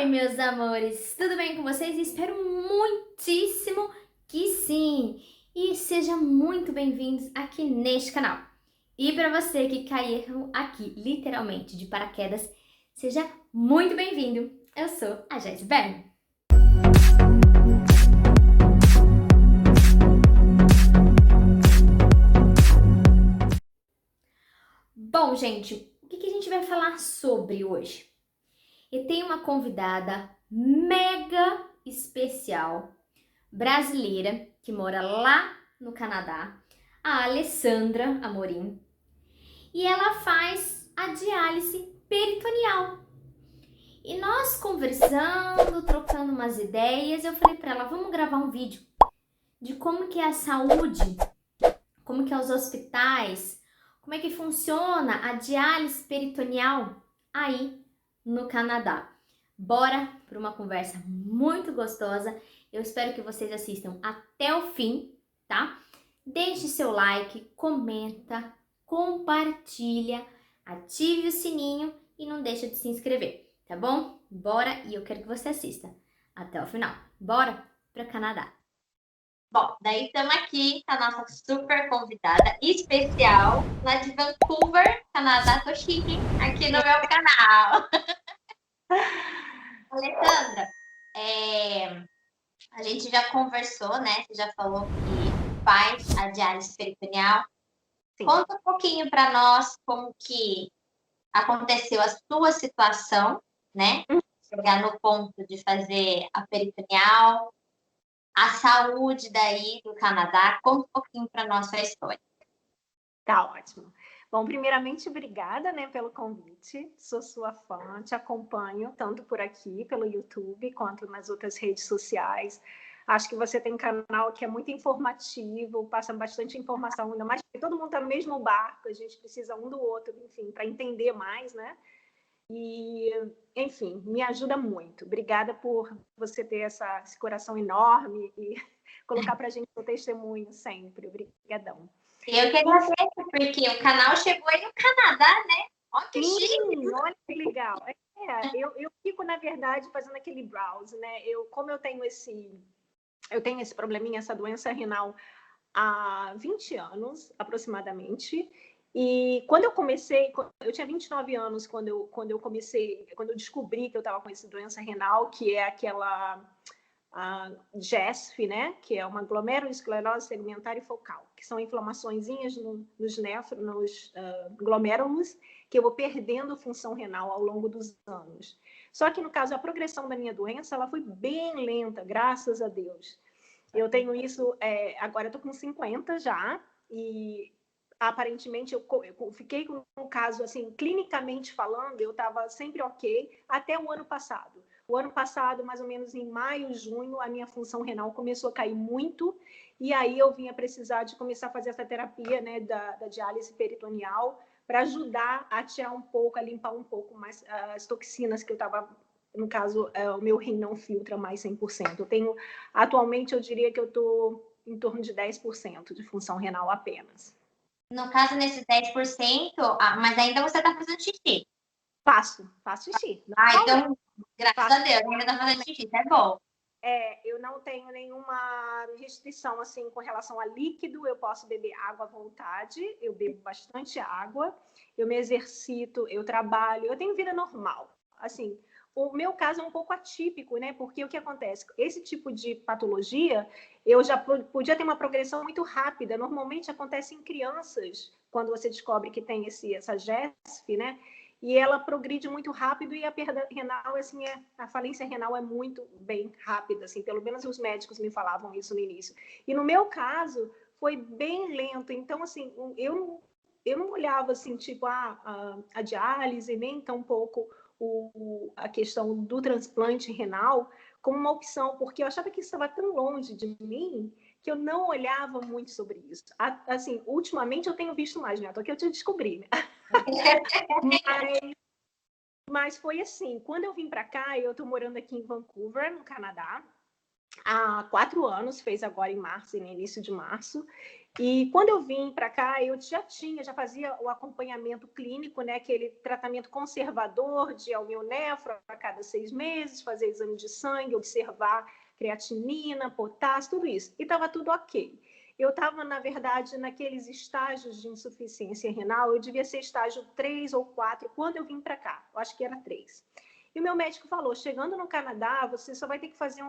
Meus amores, tudo bem com vocês? Espero muitíssimo que sim! E sejam muito bem-vindos aqui neste canal. E para você que caiu aqui literalmente de paraquedas, seja muito bem-vindo! Eu sou a Jess Bern. Bom, gente, o que a gente vai falar sobre hoje? Eu tenho uma convidada mega especial brasileira que mora lá no Canadá, a Alessandra Amorim, e ela faz a diálise peritoneal. E nós conversando, trocando umas ideias, eu falei para ela, vamos gravar um vídeo de como que é a saúde, como que é os hospitais, como é que funciona a diálise peritoneal aí no Canadá. Bora para uma conversa muito gostosa. Eu espero que vocês assistam até o fim, tá? Deixe seu like, comenta, compartilha, ative o sininho e não deixa de se inscrever, tá bom? Bora e eu quero que você assista até o final. Bora para o Canadá. Bom, daí estamos aqui com a nossa super convidada especial lá de Vancouver, Canadá. Tô chique aqui no meu canal. Alessandra, a gente já conversou, né? Você já falou que faz a diálise peritoneal. Sim. Conta um pouquinho para nós como que aconteceu a sua situação, né? Chegar no ponto de fazer a peritoneal, a saúde daí do Canadá. Conta um pouquinho para nós sua história. Tá ótimo. Bom, primeiramente, obrigada, né, pelo convite. Sou sua fã, te acompanho tanto por aqui, pelo YouTube, quanto nas outras redes sociais. Acho que você tem um canal que é muito informativo, passa bastante informação, ainda mais que todo mundo está no mesmo barco, a gente precisa um do outro, enfim, para entender mais, né? E, enfim, me ajuda muito. Obrigada por você ter esse coração enorme e colocar para a gente o testemunho sempre. Obrigadão. Eu que agradeço, porque o canal chegou aí no Canadá, né? Olha que Sim, chique! olha que legal. Eu fico, na verdade, fazendo aquele browse, né? Como eu tenho esse probleminha, essa doença renal há 20 anos, aproximadamente. E quando eu comecei, eu tinha 29 anos quando eu descobri que eu estava com essa doença renal, que é aquela a GESF, né, que é uma glomerulosclerose segmentar e focal, que são inflamaçõezinhas nos glomérulos, que eu vou perdendo função renal ao longo dos anos. Só que, no caso, a progressão da minha doença, ela foi bem lenta, graças a Deus. Eu tenho isso, agora eu tô com 50 já, e aparentemente eu fiquei com um caso, assim, clinicamente falando, eu estava sempre ok, até o ano passado. O ano passado, mais ou menos em maio, junho, a minha função renal começou a cair muito, e aí eu vinha precisar de começar a fazer essa terapia, né, da diálise peritoneal, para ajudar a tirar um pouco, a limpar um pouco mais as toxinas que eu estava, no caso, o meu rim não filtra mais 100%. Atualmente, eu diria que eu estou em torno de 10% de função renal apenas. No caso, nesses 10%, mas ainda você está fazendo xixi. Faço xixi. Então, graças a Deus, ainda está fazendo xixi, isso é bom. Eu não tenho nenhuma restrição assim com relação a líquido, eu posso beber água à vontade, eu bebo bastante água, eu me exercito, eu trabalho, eu tenho vida normal. Assim, o meu caso é um pouco atípico, né? Porque o que acontece? Esse tipo de patologia, eu já podia ter uma progressão muito rápida. Normalmente acontece em crianças, quando você descobre que tem essa GESF, né? E ela progride muito rápido e a perda renal, assim, a falência renal é muito bem rápida, assim, pelo menos os médicos me falavam isso no início. E no meu caso, foi bem lento. Então, assim, eu não olhava, assim, tipo, a diálise, nem tão pouco a questão do transplante renal como uma opção, porque eu achava que isso estava tão longe de mim que eu não olhava muito sobre isso. Assim, ultimamente eu tenho visto mais, né? Tô aqui eu te descobri, né? Mas foi assim, quando eu vim para cá, eu estou morando aqui em Vancouver, no Canadá, há 4 anos, fez agora em março, no início de março. E quando eu vim para cá, eu já fazia o acompanhamento clínico, né? Aquele tratamento conservador de almionefro a cada 6 meses, fazer exame de sangue, observar creatinina, potássio, tudo isso. E estava tudo ok. Eu estava, na verdade, naqueles estágios de insuficiência renal, eu devia ser estágio 3 ou 4 quando eu vim para cá. Eu acho que era 3. E o meu médico falou, chegando no Canadá, você só vai ter que fazer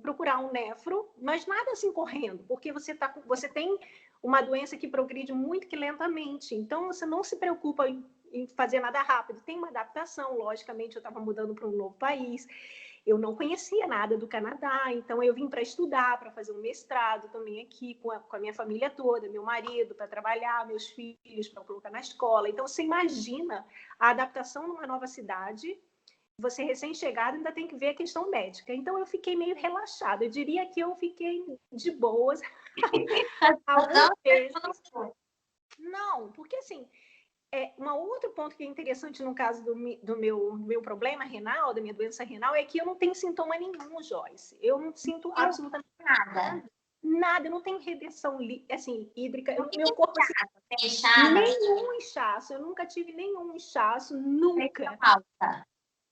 procurar um nefro, mas nada assim correndo, porque você tem uma doença que progride muito que lentamente. Então, você não se preocupa em fazer nada rápido. Tem uma adaptação, logicamente, eu estava mudando para um novo país. Eu não conhecia nada do Canadá, então eu vim para estudar, para fazer um mestrado também aqui com a minha família toda, meu marido para trabalhar, meus filhos para colocar na escola. Então, você imagina a adaptação numa nova cidade. Você recém-chegado ainda tem que ver a questão médica. Então, eu fiquei meio relaxada. Eu diria que eu fiquei de boas. Não, porque assim, um outro ponto que é interessante no caso do meu problema renal, da minha doença renal, é que eu não tenho sintoma nenhum, Joyce. Eu não sinto absolutamente nada. Nada, eu não tenho retenção assim, hídrica. Meu corpo assim, nenhum inchaço. Eu nunca tive nenhum inchaço, nunca.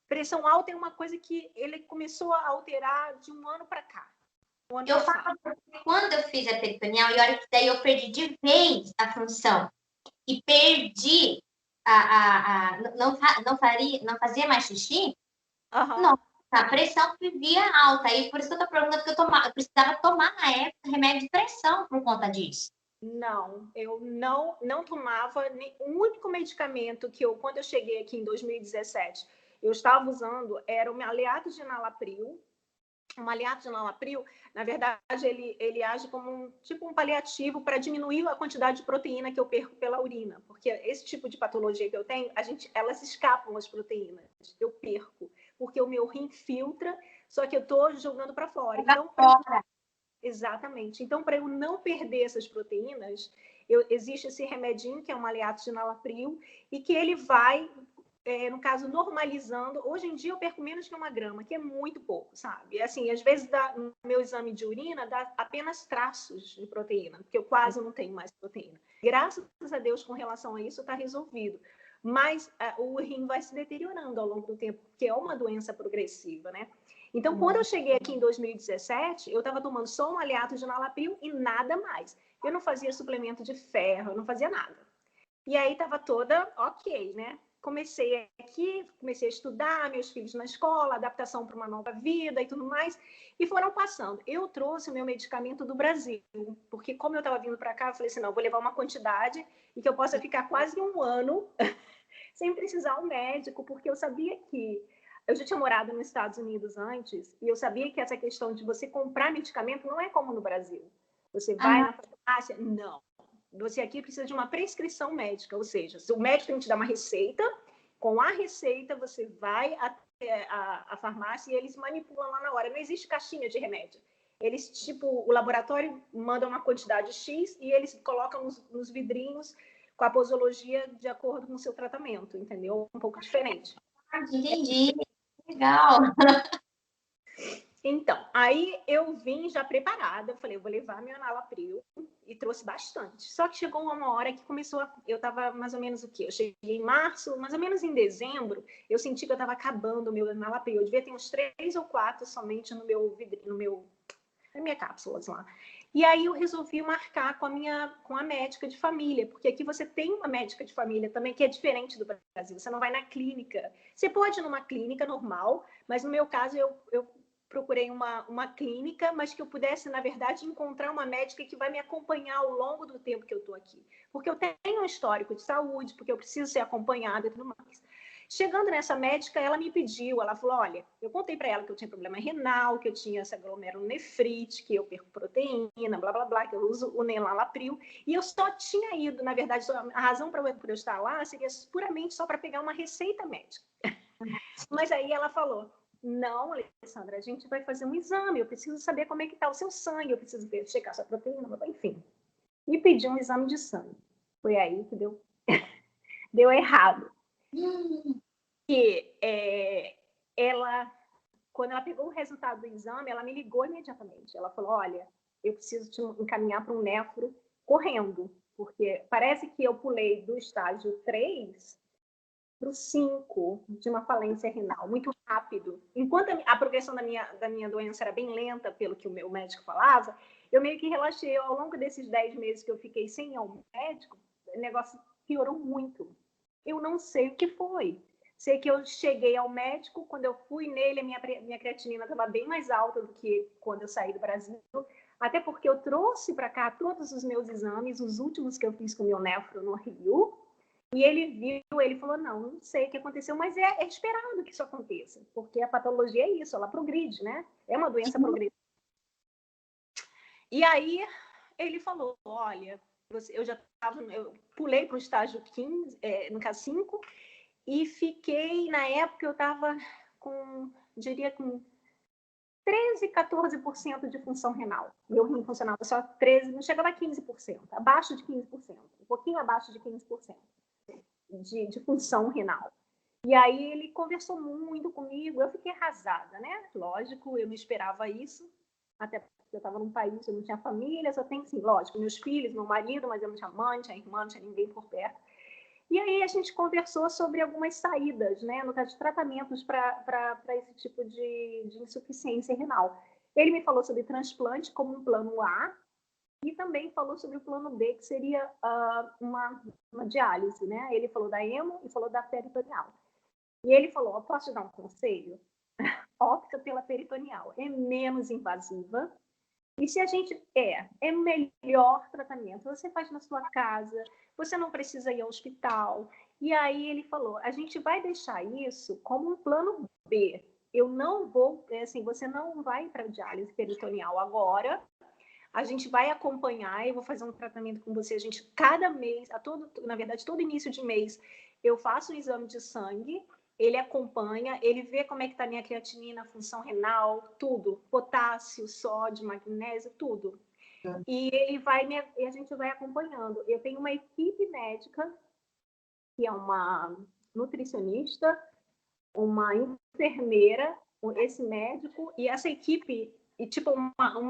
Pressão alta é uma coisa que ele começou a alterar de um ano para cá. Eu falo porque quando eu fiz a peritoneal, e olha que daí eu perdi de vez a função. E perdi não fazia mais xixi, não, a pressão vivia alta. E por isso que eu tô perguntando que eu precisava tomar na época remédio de pressão por conta disso. Não, eu não tomava. O único medicamento que quando eu cheguei aqui em 2017, eu estava usando era o Aleato de Enalapril. O Aleato de Enalapril, na verdade, ele age como um paliativo para diminuir a quantidade de proteína que eu perco pela urina, porque esse tipo de patologia que eu tenho, elas escapam as proteínas, eu perco, porque o meu rim filtra, só que eu estou jogando para fora. Então, exatamente. Então, para eu não perder essas proteínas, existe esse remedinho que é um Aleato de Enalapril e que ele vai, no caso, normalizando. Hoje em dia eu perco menos que 1 grama, que é muito pouco, sabe? Assim, às vezes no meu exame de urina dá apenas traços de proteína, porque eu quase não tenho mais proteína. Graças a Deus, com relação a isso, está resolvido. Mas o rim vai se deteriorando ao longo do tempo, porque é uma doença progressiva, né? Então, quando eu cheguei aqui em 2017, eu estava tomando só um Aleato de Enalapril e nada mais. Eu não fazia suplemento de ferro, eu não fazia nada. E aí estava toda ok, né? Comecei a estudar, meus filhos na escola, adaptação para uma nova vida e tudo mais, e foram passando. Eu trouxe o meu medicamento do Brasil, porque como eu estava vindo para cá, eu falei assim, não, vou levar uma quantidade e que eu possa ficar quase 1 ano sem precisar ao médico, porque eu sabia que eu já tinha morado nos Estados Unidos antes, e eu sabia que essa questão de você comprar medicamento não é como no Brasil. Você vai na farmácia, não. Você aqui precisa de uma prescrição médica, ou seja, o médico tem que te dar uma receita, com a receita você vai até a farmácia e eles manipulam lá na hora. Não existe caixinha de remédio. Eles, o laboratório manda uma quantidade X e eles colocam nos vidrinhos com a posologia de acordo com o seu tratamento, entendeu? Um pouco diferente. Entendi. Legal. Então, aí eu vim já preparada, falei, eu vou levar meu Enalapril e trouxe bastante. Só que chegou uma hora que começou eu estava mais ou menos o quê? Eu cheguei em março, mais ou menos em dezembro, eu senti que eu estava acabando o meu Enalapril. Eu devia ter uns 3 ou 4 somente na minha cápsulas lá. E aí eu resolvi marcar com a médica de família, porque aqui você tem uma médica de família também que é diferente do Brasil. Você não vai na clínica. Você pode ir numa clínica normal, mas no meu caso eu procurei uma clínica, mas que eu pudesse, na verdade, encontrar uma médica que vai me acompanhar ao longo do tempo que eu estou aqui. Porque eu tenho um histórico de saúde, porque eu preciso ser acompanhada e tudo mais. Chegando nessa médica, ela me pediu, ela falou, olha, eu contei para ela que eu tinha problema renal, que eu tinha essa glomerulonefrite, que eu perco proteína, blá, blá, blá, que eu uso o Enalapril, e eu só tinha ido, na verdade, a razão para eu estar lá seria puramente só para pegar uma receita médica. Mas aí ela falou, não, Alessandra, a gente vai fazer um exame, eu preciso saber como é que está o seu sangue, eu preciso checar sua proteína, enfim. E pedi um exame de sangue. Foi aí que deu errado. Que ela, quando ela pegou o resultado do exame, ela me ligou imediatamente. Ela falou, olha, eu preciso te encaminhar para um nefro correndo, porque parece que eu pulei do estágio 3 para o 5 de uma falência renal, muito rápido. Enquanto a progressão da minha doença era bem lenta, pelo que o meu médico falava, eu meio que relaxei. Ao longo desses 10 meses que eu fiquei sem ir ao médico, o negócio piorou muito. Eu não sei o que foi. Sei que eu cheguei ao médico, quando eu fui nele, a minha creatinina estava bem mais alta do que quando eu saí do Brasil, até porque eu trouxe para cá todos os meus exames, os últimos que eu fiz com o meu nefro no Rio, e ele viu, ele falou, não sei o que aconteceu, mas é esperado que isso aconteça, porque a patologia é isso, ela progride, né? É uma doença progressiva. E aí ele falou, olha, eu pulei para o estágio 15, no caso 5, e fiquei, na época eu estava diria com 13, 14% de função renal. Meu rim funcionava só 13%, não chegava a 15%, abaixo de 15%, um pouquinho abaixo de 15%. De função renal. E aí ele conversou muito comigo, eu fiquei arrasada, né? Lógico, eu não esperava isso, até porque eu estava num país, eu não tinha família, só tenho, assim, lógico, meus filhos, meu marido, mas eu não tinha mãe, não tinha irmã, não tinha ninguém por perto. E aí a gente conversou sobre algumas saídas, né? No caso de tratamentos para esse tipo de insuficiência renal. Ele me falou sobre transplante como um plano A, e também falou sobre o plano B, que seria uma diálise, né? Ele falou da hemo e falou da peritoneal. E ele falou, posso te dar um conselho? Opta pela peritoneal, é menos invasiva. E se a gente é melhor tratamento, você faz na sua casa, você não precisa ir ao hospital. E aí ele falou, a gente vai deixar isso como um plano B. Eu não vou, assim, você não vai para diálise peritoneal agora, a gente vai acompanhar, eu vou fazer um tratamento com você, a gente, cada mês, na verdade, todo início de mês, eu faço um exame de sangue, ele acompanha, ele vê como é que está a minha creatinina, função renal, tudo, potássio, sódio, magnésio, tudo. E e a gente vai acompanhando. Eu tenho uma equipe médica, que é uma nutricionista, uma enfermeira, esse médico, e essa equipe, e tipo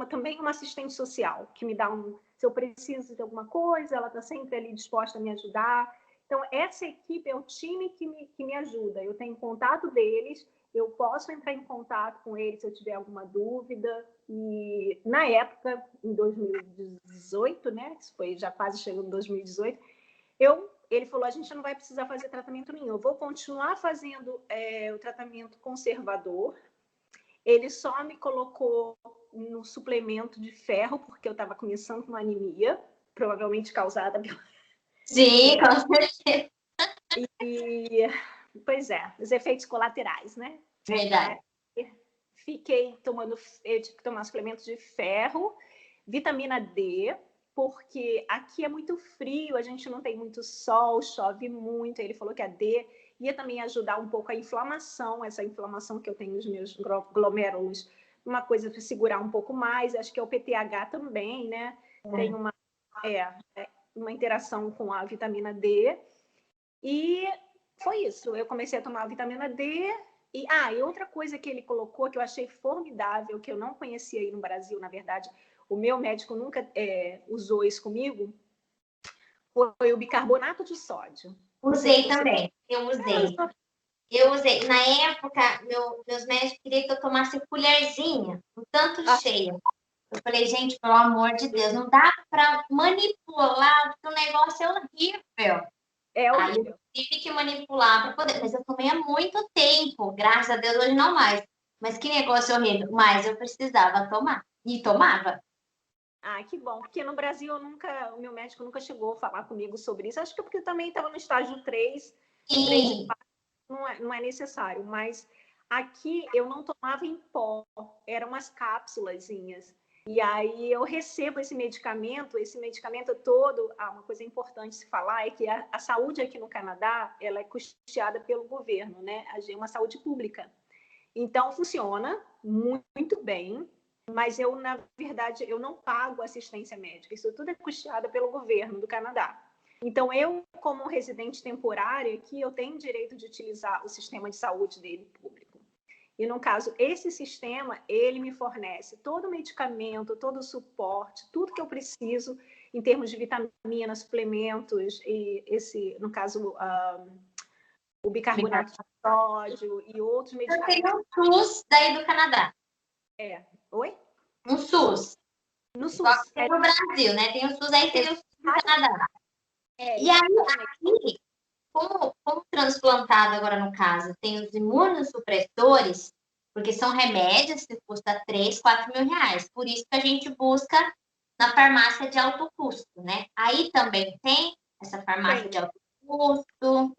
também uma assistente social, que me dá se eu preciso de alguma coisa, ela está sempre ali disposta a me ajudar. Então, essa equipe é o time que me ajuda. Eu tenho contato deles, eu posso entrar em contato com eles se eu tiver alguma dúvida. E na época, em 2018, né, foi já quase chegando em 2018, ele falou, a gente não vai precisar fazer tratamento nenhum, eu vou continuar fazendo o tratamento conservador. Ele só me colocou no suplemento de ferro, porque eu estava começando com uma anemia, provavelmente causada pela... Sim, com certeza. Pois é, os efeitos colaterais, né? Verdade. Fiquei eu tive que tomar suplementos de ferro, vitamina D, porque aqui é muito frio, a gente não tem muito sol, chove muito. Ele falou que a D ia também ajudar um pouco a inflamação, essa inflamação que eu tenho nos meus glomérulos, uma coisa para segurar um pouco mais. Acho que é o PTH também, né? Tem uma interação com a vitamina D. E foi isso. Eu comecei a tomar a vitamina D. E outra coisa que ele colocou, que eu achei formidável, que eu não conhecia aí no Brasil, na verdade, o meu médico nunca usou isso comigo, foi o bicarbonato de sódio. Usei também, eu usei. Eu usei. Na época, meus médicos queriam que eu tomasse colherzinha, um tanto cheia. Eu falei, gente, pelo amor de Deus, não dá para manipular, porque o negócio é horrível. É horrível. Aí eu tive que manipular para poder, mas eu tomei há muito tempo, graças a Deus, hoje não mais. Mas que negócio horrível. Mas eu precisava tomar. E tomava. Que bom, porque no Brasil o meu médico nunca chegou a falar comigo sobre isso. Acho que porque eu também estava no estágio 3, 3 e 4, não é necessário, mas aqui eu não tomava em pó, eram umas cápsulazinhas. E aí eu recebo esse medicamento todo, uma coisa importante se falar é que a saúde aqui no Canadá, ela é custeada pelo governo, né? É uma saúde pública. Então funciona muito bem, mas na verdade, eu não pago assistência médica. Isso tudo é custeado pelo governo do Canadá. Então, eu, como residente temporária aqui, eu tenho direito de utilizar o sistema de saúde dele público. E, no caso, esse sistema, ele me fornece todo o medicamento, todo o suporte, tudo que eu preciso em termos de vitaminas, suplementos, e esse, no caso, o bicarbonato de sódio e outros medicamentos. Eu tenho um SUS daí do Canadá. Oi? Um SUS. No Igual SUS. tem no Brasil, né? Tem o SUS, aí tem o SUS do Canadá. E aí, aqui, como transplantado agora no caso, tem os imunossupressores, porque são remédios que custam 3, 4 mil reais. Por isso que a gente busca na farmácia de alto custo, né? Aí também tem essa farmácia de alto custo.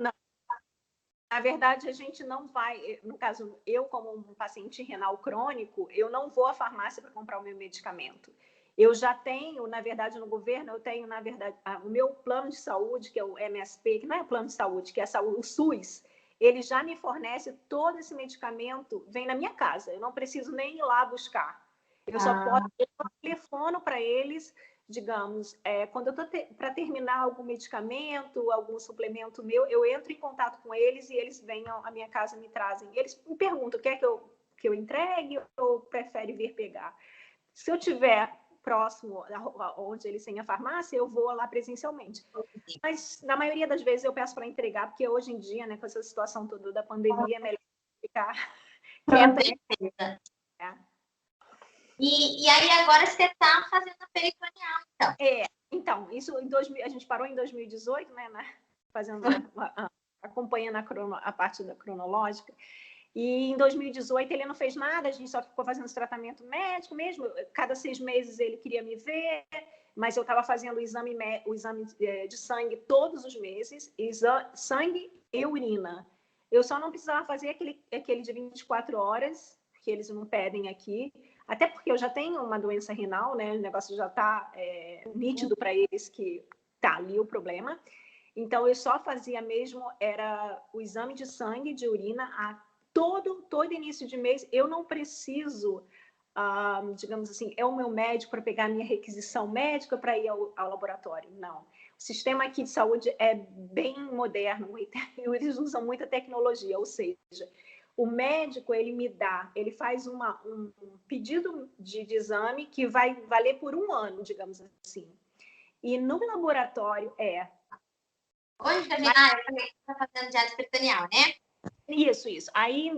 Na verdade, a gente não vai, no caso, eu como um paciente renal crônico, eu não vou à farmácia para comprar o meu medicamento. Eu já tenho, na verdade, no governo, eu tenho, na verdade, o meu plano de saúde, que é o MSP, que não é plano de saúde, que é o SUS, ele já me fornece todo esse medicamento, vem na minha casa, eu não preciso nem ir lá buscar. Eu só posso, eu telefono para eles, digamos, quando eu estou para terminar algum medicamento, algum suplemento meu, eu entro em contato com eles e eles vêm à minha casa e me trazem. Eles me perguntam, quer que eu entregue ou prefere vir pegar? Se eu tiver próximo onde eles têm a farmácia, eu vou lá presencialmente. Mas, na maioria das vezes, eu peço para entregar, porque hoje em dia, né, com essa situação toda da pandemia, é melhor ficar quieta. E aí agora você está fazendo a peritoneal, então. Então, isso a gente parou em 2018, né, fazendo acompanhando a parte da cronológica. E em 2018 ele não fez nada, a gente só ficou fazendo esse tratamento médico mesmo. Cada 6 meses ele queria me ver, mas eu estava fazendo o exame de sangue todos os meses, sangue e urina. Eu só não precisava fazer aquele de 24 horas, que eles não pedem aqui, até porque eu já tenho uma doença renal, né? O negócio já está nítido para eles que tá ali o problema. Então, eu só fazia mesmo, era o exame de sangue, de urina, todo início de mês. Eu não preciso, digamos assim, é o meu médico para pegar a minha requisição médica para ir ao laboratório. Não. O sistema aqui de saúde é bem moderno, eles usam muita tecnologia, ou seja, o médico, ele faz um pedido de exame que vai valer por 1 ano, digamos assim. E no laboratório Hoje, você está fazendo diálise peritoneal, né? Isso. Aí,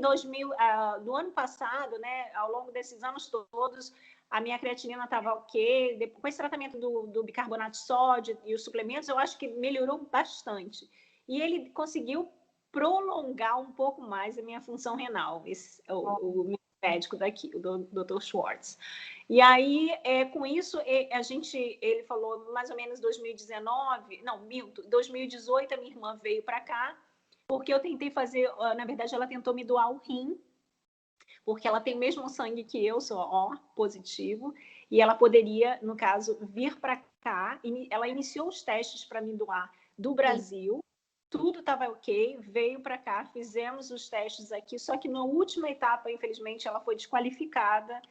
do ano passado, né, ao longo desses anos todos, a minha creatinina estava ok. Com esse tratamento do bicarbonato de sódio e os suplementos, eu acho que melhorou bastante. E ele conseguiu prolongar um pouco mais a minha função renal, o meu médico daqui, o Dr. Schwartz. E aí, com isso, ele falou mais ou menos 2018, a minha irmã veio para cá, porque eu tentei fazer, na verdade, ela tentou me doar o rim, porque ela tem o mesmo sangue que eu, sou O positivo, e ela poderia, no caso, vir para cá, e ela iniciou os testes para me doar do Brasil, tudo estava ok, veio para cá, fizemos os testes aqui, só que na última etapa, infelizmente, ela foi desqualificada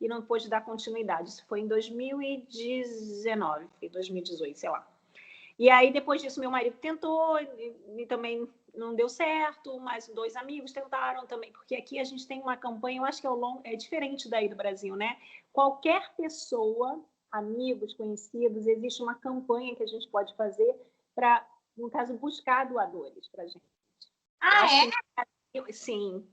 e não pôde dar continuidade. Isso foi em 2019, 2018, sei lá. E aí, depois disso, meu marido tentou e também não deu certo, mas 2 amigos tentaram também, porque aqui a gente tem uma campanha, eu acho que é diferente daí do Brasil, né? Qualquer pessoa, amigos, conhecidos, existe uma campanha que a gente pode fazer para, no caso, buscar doadores para a gente. Sim.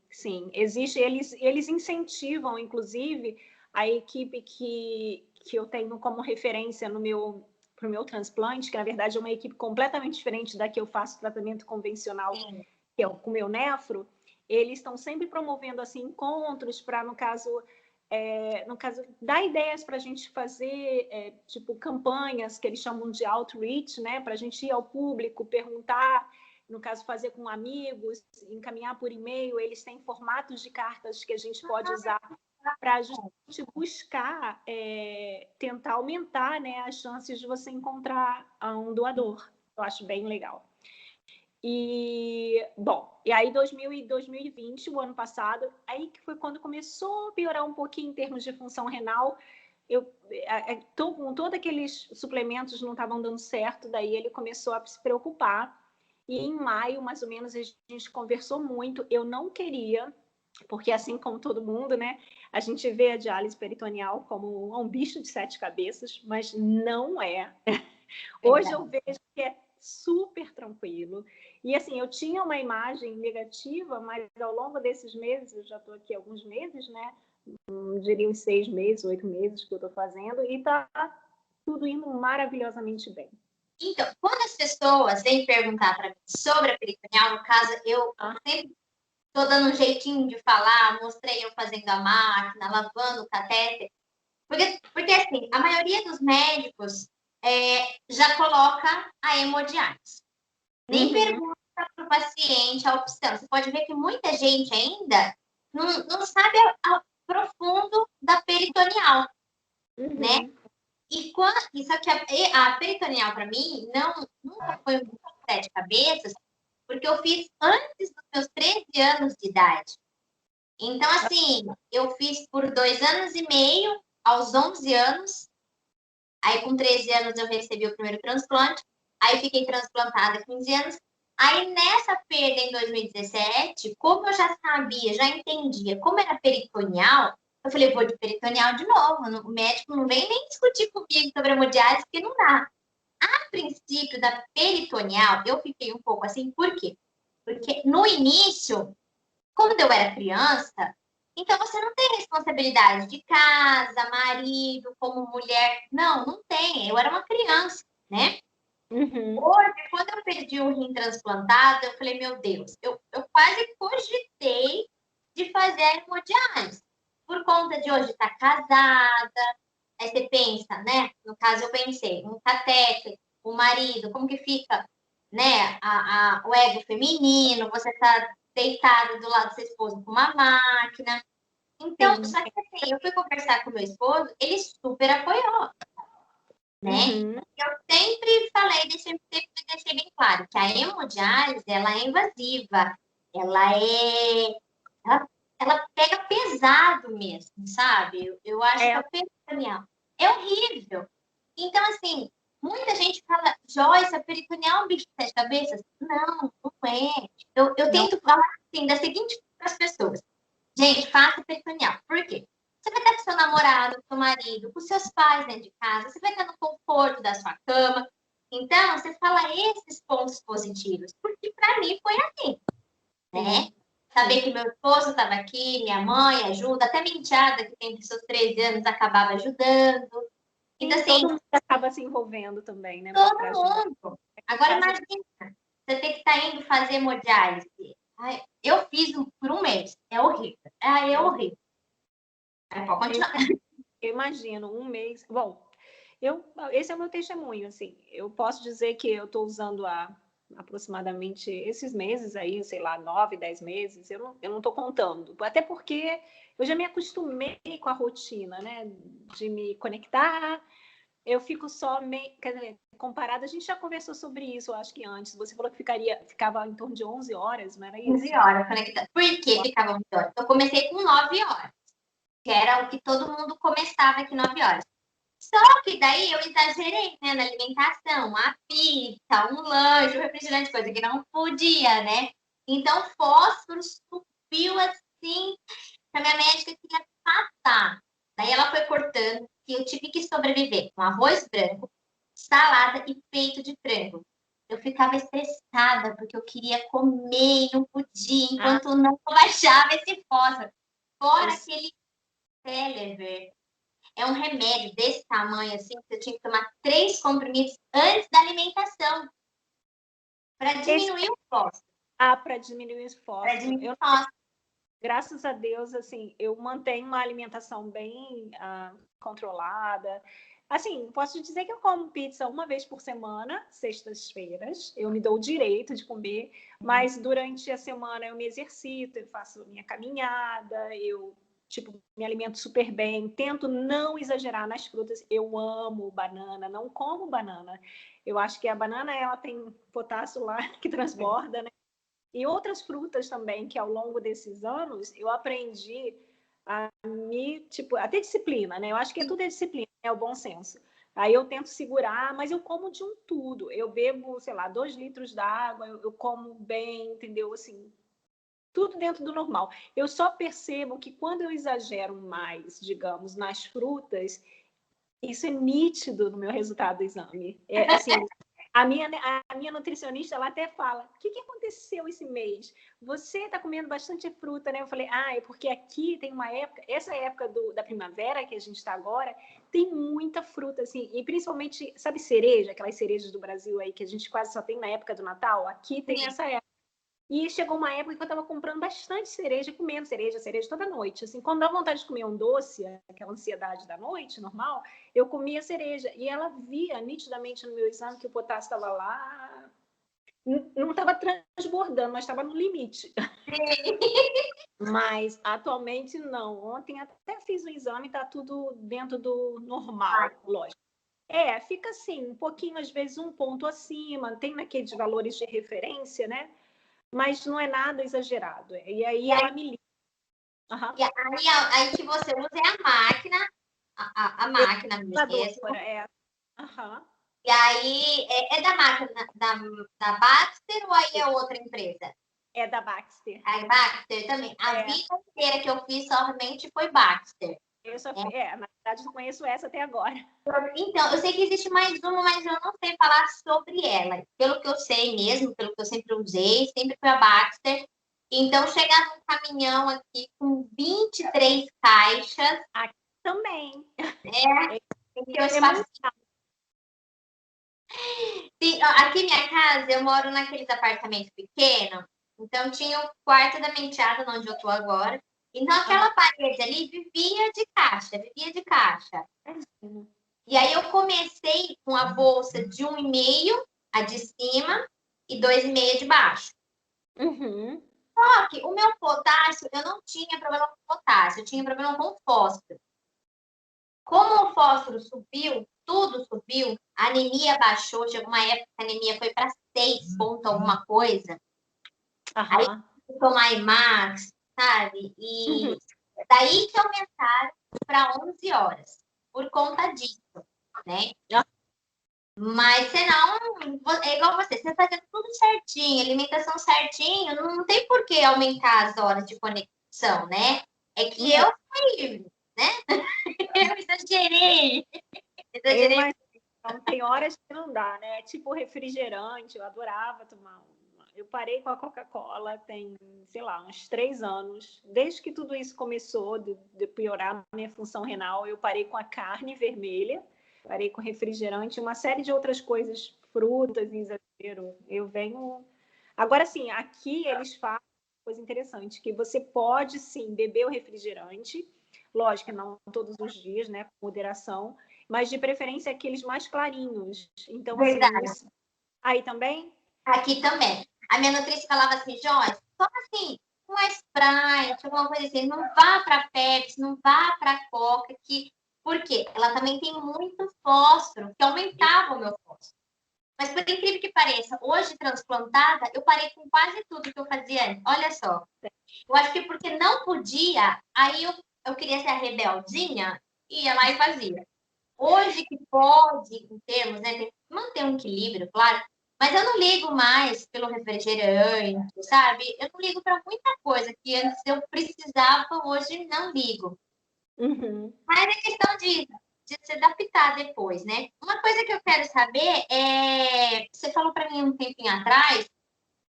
Existe, eles incentivam, inclusive, a equipe que eu tenho como referência para o meu transplante, que na verdade é uma equipe completamente diferente da que eu faço tratamento convencional, que é com o meu nefro. Eles estão sempre promovendo assim, encontros para, no caso, dar ideias para a gente fazer, tipo, campanhas que eles chamam de outreach, né? Para a gente ir ao público, perguntar, no caso, fazer com amigos, encaminhar por e-mail. Eles têm formatos de cartas que a gente pode usar para a gente buscar, tentar aumentar, né, as chances de você encontrar um doador. Eu acho bem legal. E, bom, e aí 2020, o ano passado, aí que foi quando começou a piorar um pouquinho em termos de função renal. Com todos aqueles suplementos não estavam dando certo, daí ele começou a se preocupar. E em maio, mais ou menos, a gente conversou muito. Eu não queria porque assim como todo mundo, né, a gente vê a diálise peritoneal como um bicho de 7 cabeças, mas não é. Hoje eu vejo que é super tranquilo. E assim, eu tinha uma imagem negativa, mas ao longo desses meses, eu já estou aqui há alguns meses, né? Diria uns 6 meses, 8 meses que eu estou fazendo, e está tudo indo maravilhosamente bem. Então, quando as pessoas vêm perguntar para mim sobre a peritoneal, no caso, eu sempre estou dando um jeitinho de falar, mostrei eu fazendo a máquina, lavando o catéter, porque assim, a maioria dos médicos já coloca a hemodiálise. Nem pergunta para o paciente a opção. Você pode ver que muita gente ainda não sabe o profundo da peritoneal, né? E só que a peritoneal, para mim, nunca foi um bicho de 7 cabeças, porque eu fiz antes dos meus 13 anos de idade. Então, assim, eu fiz por 2 anos e meio, aos 11 anos. Aí, com 13 anos, eu recebi o primeiro transplante. Aí, fiquei transplantada há 15 anos. Aí, nessa perda em 2017, como eu já sabia, já entendia como era peritoneal, eu falei, vou de peritoneal de novo. O médico não vem nem discutir comigo sobre hemodiálise, porque não dá. A princípio da peritoneal, eu fiquei um pouco assim, por quê? Porque no início, quando eu era criança, então você não tem responsabilidade de casa, marido, como mulher. Não tem. Eu era uma criança, né? Hoje, quando eu perdi o rim transplantado, eu falei, meu Deus, eu quase cogitei de fazer a hemodiálise. Por conta de hoje estar casada, aí você pensa, né? No caso, eu pensei, um catéter, o marido, como que fica, né? O ego feminino, você tá deitado do lado do seu esposo com uma máquina. Então, Sim. só que assim, eu fui conversar com meu esposo, ele super apoiou, né? Eu sempre falei, sempre deixei bem claro que a hemodiálise, ela é invasiva, ela é... Ela pega pesado mesmo, sabe? Eu acho que a peritoneal é horrível. Então, assim, muita gente fala, Joyce, a peritoneal é um bicho de 7 cabeças? Não, não é. Eu tento falar assim, da seguinte para as pessoas. Gente, faça peritoneal. Por quê? Você vai estar com seu namorado, com seu marido, com seus pais dentro de casa, você vai estar no conforto da sua cama. Então, você fala esses pontos positivos, porque para mim foi assim, né? Saber que meu esposo estava aqui, minha mãe ajuda, até minha enteada, que tem seus 13 anos, acabava ajudando. Então, assim, todo mundo acaba se envolvendo também, né? todo mundo. Agora, imagina, você tem que estar indo fazer hemodiálise. Eu fiz por um mês, é horrível. É horrível. Pode continuar. Eu imagino, um mês... Bom, esse é o meu testemunho, assim. Eu posso dizer que eu estou usando há aproximadamente esses meses aí, sei lá, 9, 10 meses, eu não estou contando. Até porque eu já me acostumei com a rotina, né? De me conectar, eu fico só meio... Quer dizer, comparado, a gente já conversou sobre isso, eu acho que antes. Você falou que ficava em torno de 11 horas, não era isso? 11 horas conectada. Por que ficava 11 horas? Eu comecei com 9 horas, que era o que todo mundo começava aqui, 9 horas. Só que daí eu exagerei, né, na alimentação, a pizza, um lanche, um refrigerante, coisa que não podia, né? Então, fósforo subiu assim, que a minha médica queria matar. Daí ela foi cortando, e eu tive que sobreviver com arroz branco, salada e peito de frango. Eu ficava estressada, porque eu queria comer e não podia, enquanto não baixava esse fósforo. Fora aquele Celever. É um remédio desse tamanho, assim, que você tinha que tomar 3 comprimidos antes da alimentação, para diminuir o fósforo. Para diminuir o fósforo. Graças a Deus, assim, eu mantenho uma alimentação bem controlada. Assim, posso dizer que eu como pizza uma vez por semana, sextas-feiras. Eu me dou o direito de comer, mas durante a semana eu me exercito, eu faço minha caminhada, eu me alimento super bem, tento não exagerar nas frutas. Eu amo banana, não como banana. Eu acho que a banana, ela tem potássio lá que transborda, né? E outras frutas também, que ao longo desses anos eu aprendi a ter disciplina, né? Eu acho que tudo é disciplina, é o bom senso. Aí eu tento segurar, mas eu como de um tudo. Eu bebo, sei lá, 2 litros d'água, eu como bem, entendeu? Assim, tudo dentro do normal. Eu só percebo que quando eu exagero mais, digamos, nas frutas, isso é nítido no meu resultado do exame. Assim, a minha nutricionista, ela até fala, o que aconteceu esse mês? Você está comendo bastante fruta, né? Eu falei, é porque aqui tem uma época, essa época da primavera que a gente está agora, tem muita fruta, assim, e principalmente, sabe cereja, aquelas cerejas do Brasil aí que a gente quase só tem na época do Natal? Aqui tem essa época. E chegou uma época que eu estava comprando bastante cereja, comendo cereja toda noite. Assim, quando dá vontade de comer um doce, aquela ansiedade da noite, normal, eu comia cereja. E ela via nitidamente no meu exame que o potássio estava lá, não estava transbordando, mas estava no limite. Mas atualmente não. Ontem até fiz o exame, está tudo dentro do normal, lógico. Fica assim, um pouquinho, às vezes, um ponto acima, tem naqueles valores de referência, né? Mas não é nada exagerado. E aí ela me liga. Uhum. E aí que você usa é a máquina, a máquina mesmo. Uhum. E aí, é da máquina da Baxter ou aí é outra empresa? É da Baxter. A Baxter também. A vida inteira que eu fiz somente foi Baxter. Na verdade, eu conheço essa até agora. Então, eu sei que existe mais uma, mas eu não sei falar sobre ela. Pelo que eu sei mesmo, pelo que eu sempre usei, sempre foi a Baxter. Então, chegar num caminhão aqui com 23 caixas. Aqui também. Aqui minha casa, eu moro naqueles apartamentos pequenos. Então, tinha o quarto da minha enteada, onde eu tô agora. Então, aquela parede ali vivia de caixa. E aí, eu comecei com a bolsa de 1,5, a de cima, e 2,5 de baixo. Uhum. Só que o meu potássio, eu não tinha problema com potássio, eu tinha problema com fósforo. Como o fósforo subiu, tudo subiu, a anemia baixou, chegou uma época que a anemia foi para 6 ponto alguma coisa. Aí, tomar IMAX, sabe? E daí que aumentaram para 11 horas, por conta disso, né? Mas senão, é igual você fazendo tudo certinho, alimentação certinho, não tem por que aumentar as horas de conexão, né? É que eu fui, né? Eu exagerei. Então, tem horas que não dá, né? Tipo refrigerante, eu adorava tomar uma. Eu parei com a Coca-Cola tem, sei lá, uns 3 anos. Desde que tudo isso começou de piorar a minha função renal, eu parei com a carne vermelha, parei com refrigerante, uma série de outras coisas, frutas, exagero. Eu venho... Agora, sim, aqui eles falam uma coisa interessante, que você pode, sim, beber o refrigerante, lógico, não todos os dias, né, com moderação, mas de preferência aqueles mais clarinhos. Então, assim, aí também? Aqui também. A minha nutricionista falava assim, Joyce, só assim, um Sprite, alguma coisa assim, não vá para Pepsi, não vá para Coca, por quê? Ela também tem muito fósforo, que aumentava o meu fósforo. Mas por incrível que pareça, hoje transplantada, eu parei com quase tudo que eu fazia antes. Olha só. Eu acho que porque não podia, aí eu queria ser a rebeldinha, ia lá e fazia. Hoje que pode, em termos, né, tem que manter um equilíbrio, claro, mas eu não ligo mais pelo refrigerante, sabe? Eu não ligo para muita coisa que antes eu precisava, hoje não ligo. Mas é questão de se adaptar depois, né? Uma coisa que eu quero saber é... Você falou para mim um tempinho atrás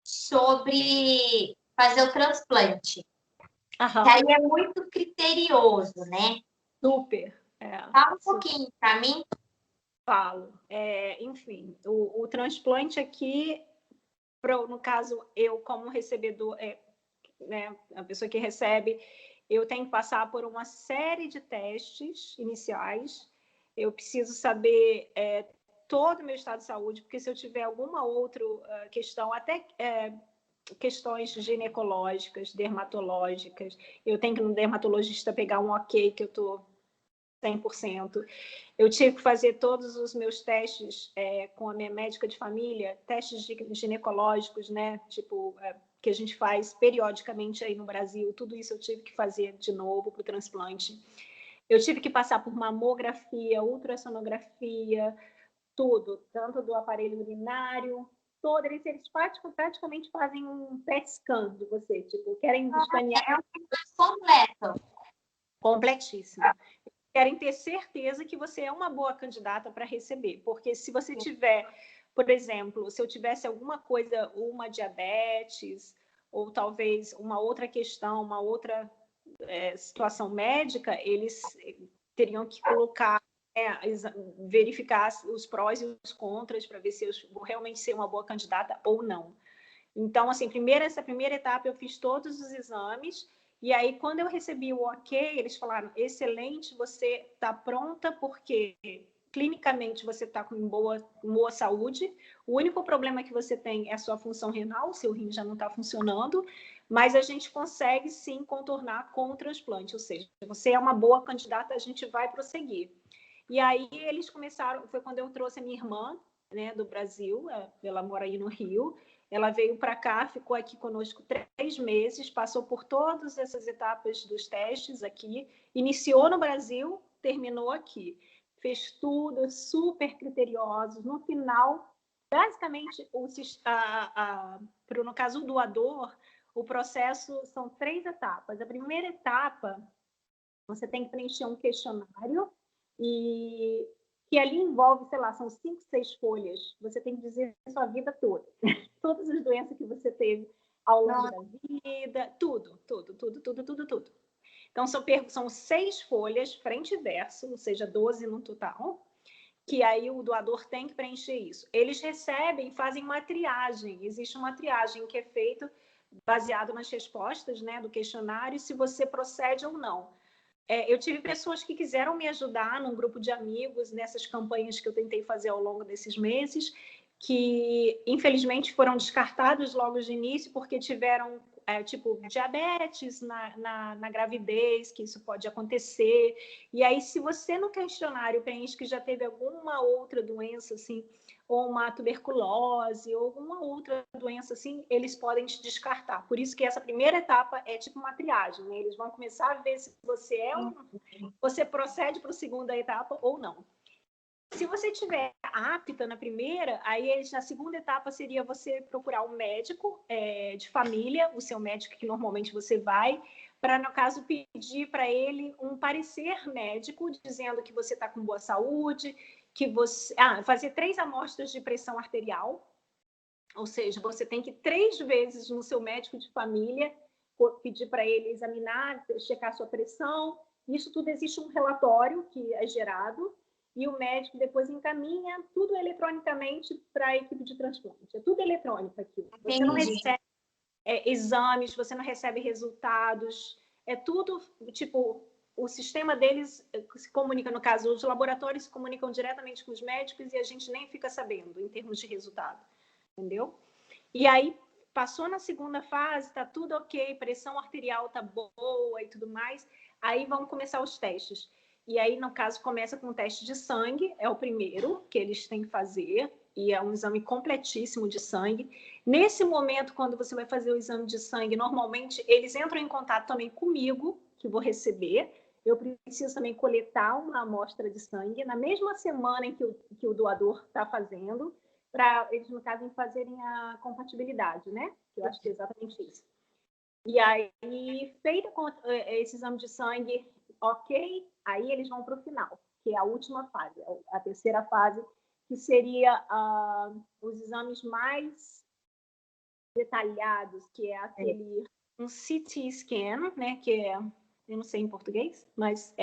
sobre fazer o transplante. Que aí é muito criterioso, né? Super. Fala um pouquinho para mim. Falo. Enfim, o transplante aqui, no caso, eu como recebedor, né, a pessoa que recebe, eu tenho que passar por uma série de testes iniciais. Eu preciso saber todo o meu estado de saúde, porque se eu tiver alguma outra questão, até questões ginecológicas, dermatológicas, eu tenho que ir no dermatologista pegar um ok que eu estou 100%. Eu tive que fazer todos os meus testes com a minha médica de família, testes ginecológicos, né? Tipo, que a gente faz periodicamente aí no Brasil. Tudo isso eu tive que fazer de novo para o transplante. Eu tive que passar por mamografia, ultrassonografia, tudo, tanto do aparelho urinário, todo, eles praticamente fazem um PET scan de você, tipo, querem escanear. É um completo. Completíssimo. Querem ter certeza que você é uma boa candidata para receber, porque se você tiver, por exemplo, se eu tivesse alguma coisa, uma diabetes, ou talvez uma outra questão, uma outra situação médica, eles teriam que colocar, verificar os prós e os contras para ver se eu vou realmente ser uma boa candidata ou não. Então, assim, essa primeira etapa eu fiz todos os exames, e aí quando eu recebi o ok, eles falaram, excelente, você está pronta porque clinicamente você está com boa saúde, o único problema que você tem é a sua função renal, seu rim já não está funcionando, mas a gente consegue sim contornar com o transplante, ou seja, você é uma boa candidata, a gente vai prosseguir. E aí eles começaram, foi quando eu trouxe a minha irmã, né, do Brasil, ela mora aí no Rio, ela veio para cá, ficou aqui conosco 3 meses, passou por todas essas etapas dos testes aqui, iniciou no Brasil, terminou aqui. Fez tudo, super criteriosos. No final, basicamente, no caso do doador, o processo são 3 etapas. A primeira etapa, você tem que preencher um questionário e que ali envolve, sei lá, são 5, 6 folhas. Você tem que dizer a sua vida toda. Todas as doenças que você teve ao longo da vida, tudo. Então, são 6 folhas, frente e verso, ou seja, 12 no total, que aí o doador tem que preencher isso. Eles recebem, fazem uma triagem. Existe uma triagem que é feita baseado nas respostas, né, do questionário, se você procede ou não. Eu tive pessoas que quiseram me ajudar num grupo de amigos nessas campanhas que eu tentei fazer ao longo desses meses, que infelizmente foram descartados logo de início porque tiveram tipo diabetes na gravidez, que isso pode acontecer. E aí, se você no questionário preenche que já teve alguma outra doença, assim, ou uma tuberculose, ou alguma outra doença assim, eles podem te descartar. Por isso que essa primeira etapa é tipo uma triagem, né? Eles vão começar a ver se você você procede para a segunda etapa ou não. Se você tiver apta na primeira, aí na segunda etapa seria você procurar um médico de família, o seu médico que normalmente você vai, para, no caso, pedir para ele um parecer médico dizendo que você está com boa saúde, que você... fazer 3 amostras de pressão arterial, ou seja, você tem que 3 vezes no seu médico de família pedir para ele examinar, checar sua pressão. Isso tudo existe um relatório que é gerado e o médico depois encaminha tudo eletronicamente para a equipe de transplante. É tudo eletrônico aqui. Você não recebe exames, você não recebe resultados. É tudo, tipo, o sistema deles se comunica, no caso, os laboratórios se comunicam diretamente com os médicos e a gente nem fica sabendo em termos de resultado. Entendeu? E aí, passou na segunda fase, tá tudo ok, pressão arterial tá boa e tudo mais, aí vão começar os testes. E aí, no caso, começa com o teste de sangue, é o primeiro que eles têm que fazer, e é um exame completíssimo de sangue. Nesse momento, quando você vai fazer o exame de sangue, normalmente eles entram em contato também comigo, que vou receber. Eu preciso também coletar uma amostra de sangue na mesma semana em que o doador está fazendo, para eles, no caso, fazerem a compatibilidade, né? Eu acho que é exatamente isso. E aí, feita esse exame de sangue, ok, aí eles vão para o final, que é a última fase, a terceira fase, que seria os exames mais detalhados, que é aquele um CT scan, né? Que é, eu não sei em português, mas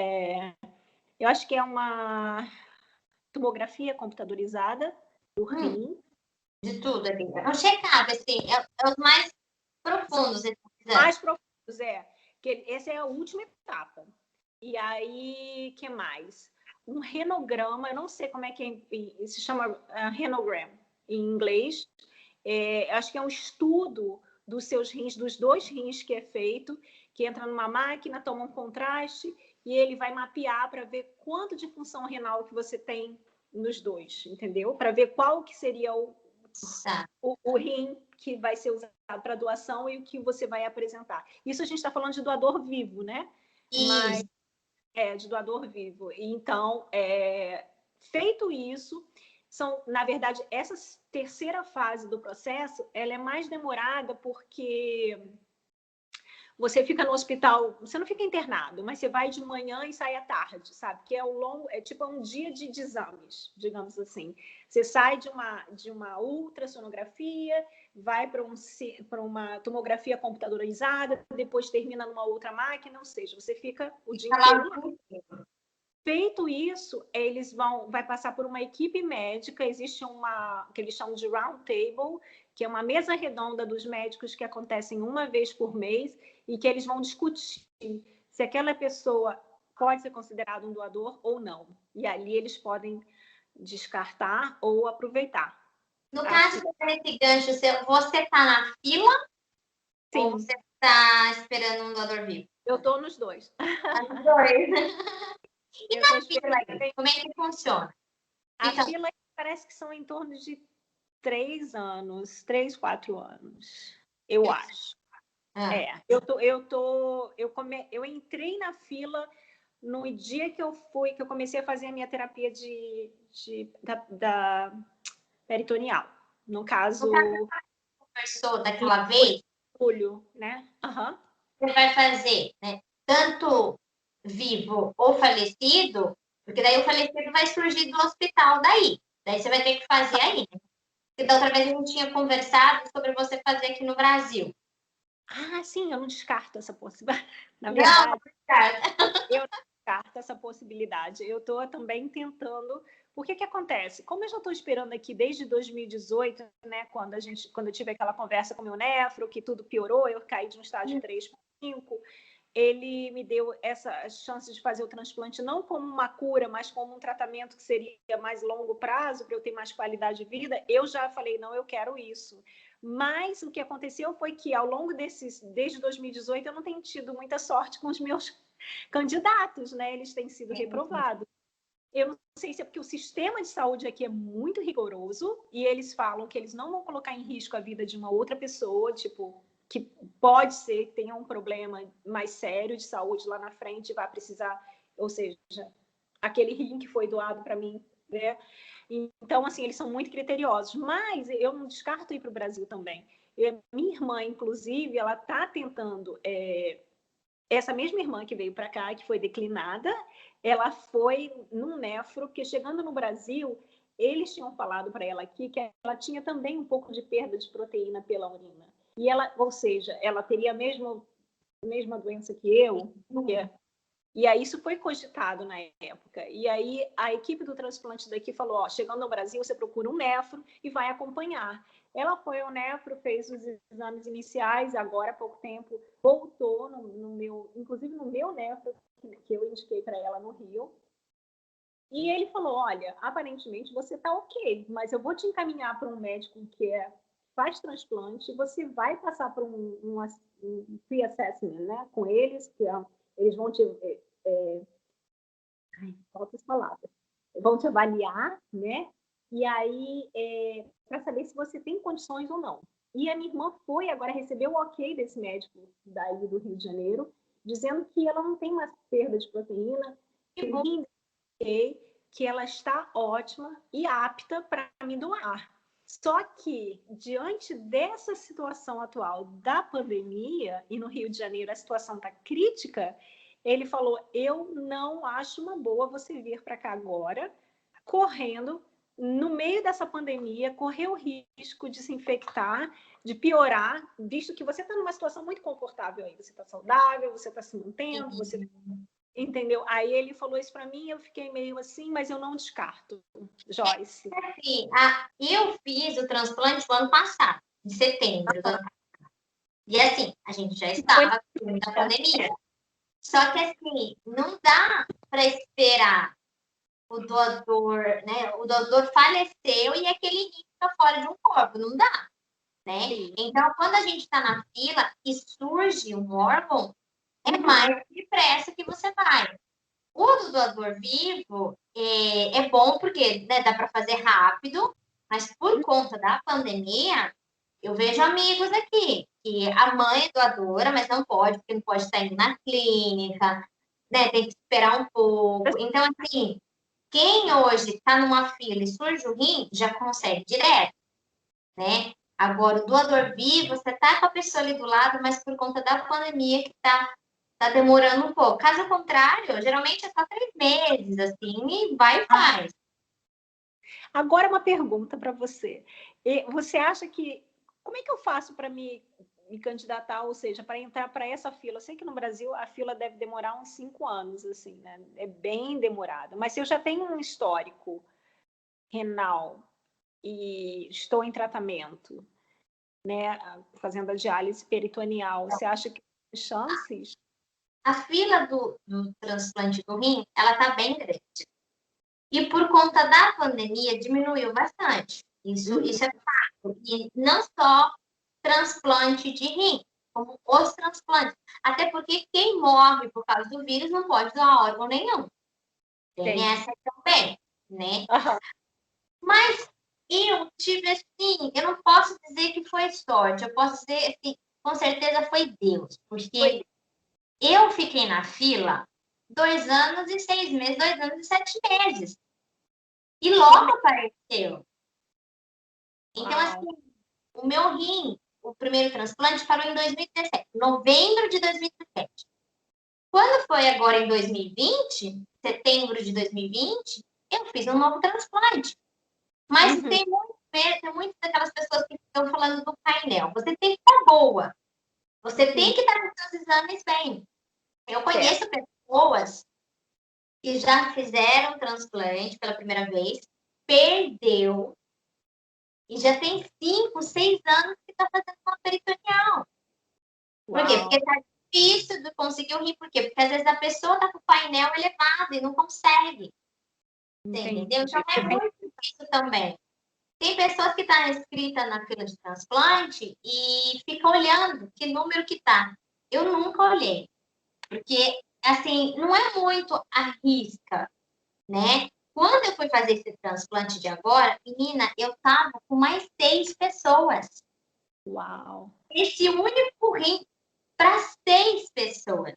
eu acho que é uma tomografia computadorizada do rim. De tudo ali. É um check-up, assim, é os mais profundos. Mais profundos, que essa é a última etapa. E aí, que mais? Um renograma, eu não sei como é que se chama renogram em inglês. Acho que é um estudo dos seus rins, dos 2 rins que é feito, que entra numa máquina, toma um contraste e ele vai mapear para ver quanto de função renal que você tem nos 2, entendeu? Para ver qual que seria o rim que vai ser usado para doação e o que você vai apresentar. Isso a gente está falando de doador vivo, né? Mas de doador vivo. Então, feito isso, na verdade, essa terceira fase do processo, ela é mais demorada porque você fica no hospital, você não fica internado, mas você vai de manhã e sai à tarde, sabe? Que é tipo um dia de exames, digamos assim. Você sai de uma ultrassonografia, vai para uma tomografia computadorizada, depois termina numa outra máquina, ou seja, você fica o dia inteiro. Feito isso, vai passar por uma equipe médica, existe que eles chamam de round table, que é uma mesa redonda dos médicos que acontecem uma vez por mês e que eles vão discutir se aquela pessoa pode ser considerada um doador ou não. E ali eles podem descartar ou aproveitar. No caso, nesse gancho, você está na fila? Sim. Ou você está esperando um doador vivo? Eu estou nos dois. Nos dois. E na fila aí, como é que funciona? A fila parece que são em torno de 3 anos, 3, 4 anos, eu acho. Eu entrei na fila no dia que eu comecei a fazer a minha terapia da peritoneal. No caso, conversou daquela vez, julho, né? Uhum. Você vai fazer, né? Tanto vivo ou falecido, porque daí o falecido vai surgir do hospital daí você vai ter que fazer aí, né? Porque da outra vez a gente tinha conversado sobre você fazer aqui no Brasil. Ah, sim, eu não descarto essa possibilidade. Na verdade, não descarta. Eu não descarto essa possibilidade. Eu estou também tentando. Porque que acontece? Como eu já estou esperando aqui desde 2018, né, quando eu tive aquela conversa com o meu nefro, que tudo piorou, eu caí de um estágio 3 para 5, ele me deu essa chance de fazer o transplante não como uma cura, mas como um tratamento que seria mais longo prazo, para eu ter mais qualidade de vida. Eu já falei, não, eu quero isso. Mas o que aconteceu foi que, ao longo desde 2018, eu não tenho tido muita sorte com os meus candidatos, né? Eles têm sido reprovados. Eu não sei se é porque o sistema de saúde aqui é muito rigoroso e eles falam que eles não vão colocar em risco a vida de uma outra pessoa, tipo, que pode ser que tenha um problema mais sério de saúde lá na frente e vai precisar, ou seja, aquele rim que foi doado para mim, né? Então, assim, eles são muito criteriosos, mas eu não descarto ir para o Brasil também. Minha irmã, inclusive, ela está tentando... Essa mesma irmã que veio para cá, que foi declinada, ela foi num nefro, porque chegando no Brasil, eles tinham falado para ela aqui que ela tinha também um pouco de perda de proteína pela urina. E ela, ou seja, ela teria a mesma doença que eu, e aí isso foi cogitado na época. E aí a equipe do transplante daqui falou, ó, chegando no Brasil, você procura um nefro e vai acompanhar. Ela foi ao nefro, fez os exames iniciais, agora há pouco tempo voltou inclusive no meu nefro, que eu indiquei para ela no Rio. E ele falou, olha, aparentemente você está ok, mas eu vou te encaminhar para um médico que faz transplante, você vai passar por um pre-assessment, né, com eles, que eles vão te... falta as palavras. Vão te avaliar, né? E aí, para saber se você tem condições ou não. E a minha irmã agora recebeu o ok desse médico daí do Rio de Janeiro, dizendo que ela não tem mais perda de proteína, que ela está ótima e apta para me doar. Só que, diante dessa situação atual da pandemia, e no Rio de Janeiro a situação está crítica, ele falou, eu não acho uma boa você vir para cá agora, correndo, no meio dessa pandemia, correr o risco de se infectar, de piorar, visto que você está numa situação muito confortável aí. Você está saudável, você está se mantendo, você... Entendeu? Aí ele falou isso para mim, eu fiquei meio assim, mas eu não descarto, Joyce. Assim, eu fiz o transplante no ano passado, de setembro do ano passado. E assim, a gente já estava na pandemia. Só que assim, não dá para esperar o doador, né? O doador faleceu e aquele rim fica fora de um corpo, não dá, né? Sim. Então, quando a gente está na fila e surge um órgão, é mais depressa que você vai. O do doador vivo é bom porque, né, dá para fazer rápido, mas por conta da pandemia, eu vejo amigos aqui que a mãe é doadora, mas não pode, porque não pode estar indo na clínica, né? Tem que esperar um pouco. Então, assim, Quem hoje está numa fila e surge o rim, já consegue direto, né? Agora, o doador vivo, você está com a pessoa ali do lado, mas por conta da pandemia que tá demorando um pouco. Caso contrário, geralmente é só 3 meses, assim, e vai e faz. Agora uma pergunta para você. Você acha que... Como é que eu faço para me candidatar, ou seja, para entrar para essa fila? Eu sei que no Brasil a fila deve demorar uns 5 anos, assim, né? É bem demorada. Mas se eu já tenho um histórico renal e estou em tratamento, né, fazendo a diálise peritoneal, você acha que tem chances? A fila do transplante do rim, ela tá bem grande. E por conta da pandemia, diminuiu bastante. Isso é fato. E não só transplante de rim, como os transplantes. Até porque quem morre por causa do vírus não pode doar órgão nenhum. Tem essa também, né? Aham. Mas eu tive assim, eu não posso dizer que foi sorte, eu posso dizer assim, com certeza foi Deus, porque eu fiquei na fila 2 anos e 6 meses, 2 anos e 7 meses. E logo apareceu. Então, assim, o meu rim, o primeiro transplante, parou em 2017, novembro de 2017. Quando foi agora em 2020, setembro de 2020, eu fiz um novo transplante. Mas tem muitas daquelas pessoas que estão falando do painel. Você tem que estar boa. Você tem que estar com seus exames bem. Eu conheço pessoas que já fizeram transplante pela primeira vez, perdeu, e já tem 5, 6 anos que está fazendo uma peritoneal. Por quê? Porque está difícil de conseguir o rim. Por quê? Porque às vezes a pessoa está com o painel elevado e não consegue. Entendeu? Então é muito difícil também. Tem pessoas que estão inscritas na fila de transplante e ficam olhando que número que está. Eu nunca olhei, porque, assim, não é muito à risca, né? Quando eu fui fazer esse transplante de agora, menina, eu tava com mais 6 pessoas. Uau! Esse único rim para 6 pessoas.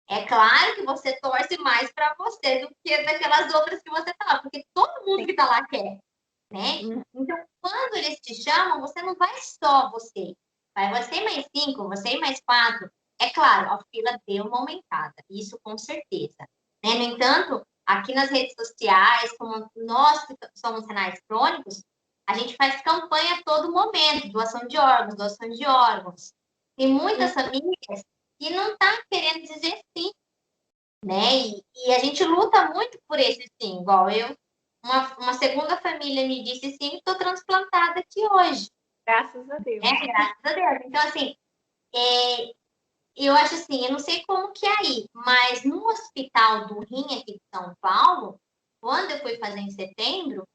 É claro que você torce mais para você do que daquelas outras que você tá lá, porque todo mundo que tá lá quer, né? Então, quando eles te chamam, você não vai só você. Vai você mais 5, você mais 4. É claro, a fila deu uma aumentada, isso com certeza. Né? No entanto, aqui nas redes sociais, como nós que somos renais crônicos, a gente faz campanha a todo momento, doação de órgãos, doação de órgãos. Tem muitas famílias que não estão querendo dizer sim, né? E a gente luta muito por esse sim, igual eu. Uma segunda família me disse sim, estou transplantada aqui hoje. Graças a Deus. Graças a Deus. Então, assim, eu acho assim, eu não sei como que é aí, mas no Hospital do Rim aqui de São Paulo, quando eu fui fazer em setembro,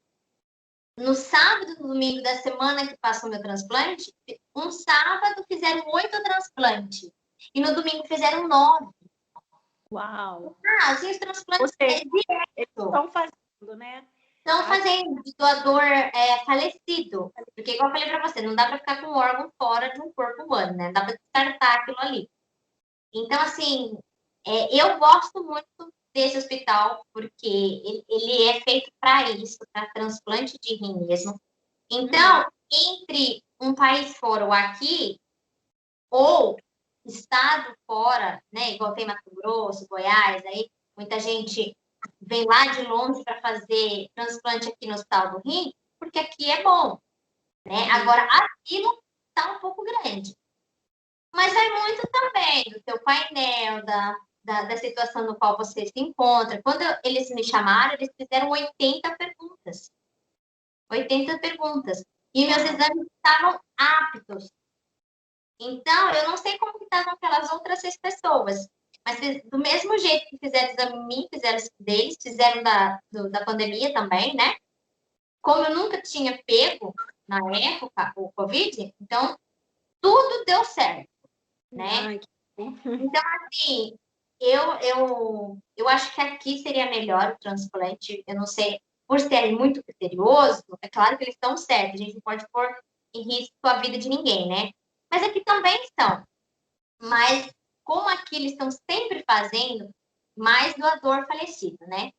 no sábado e no domingo da semana que passou o meu transplante, um sábado fizeram 8 transplantes e no domingo fizeram 9. Uau! Assim, os transplantes Eles estão fazendo, né? Estão fazendo de doador falecido. Porque, igual eu falei para você, não dá para ficar com um órgão fora de um corpo humano, né? Não dá para descartar aquilo ali. Então, assim, eu gosto muito desse hospital, porque ele é feito para isso, para transplante de rim mesmo. Então, entre um país fora ou aqui, ou estado fora, né? Igual tem Mato Grosso, Goiás, aí muita gente vem lá de longe para fazer transplante aqui no Hospital do Rim, porque aqui é bom, né? Agora, aquilo está um pouco grande. Mas vai muito também do teu painel, da situação no qual você se encontra. Quando eles me chamaram, eles fizeram 80 perguntas. 80 perguntas. E meus exames estavam aptos. Então, eu não sei como que estavam aquelas outras 6 pessoas. Mas do mesmo jeito que fizeram exame em mim, fizeram deles, fizeram da pandemia também, né? Como eu nunca tinha pego na época o Covid, então tudo deu certo, né? Então, assim, eu acho que aqui seria melhor o transplante. Eu não sei, por serem muito criterioso, é claro que eles estão certos, a gente não pode pôr em risco a vida de ninguém, né? Mas aqui também estão. Mas como aqui eles estão sempre fazendo mais doador falecido, né?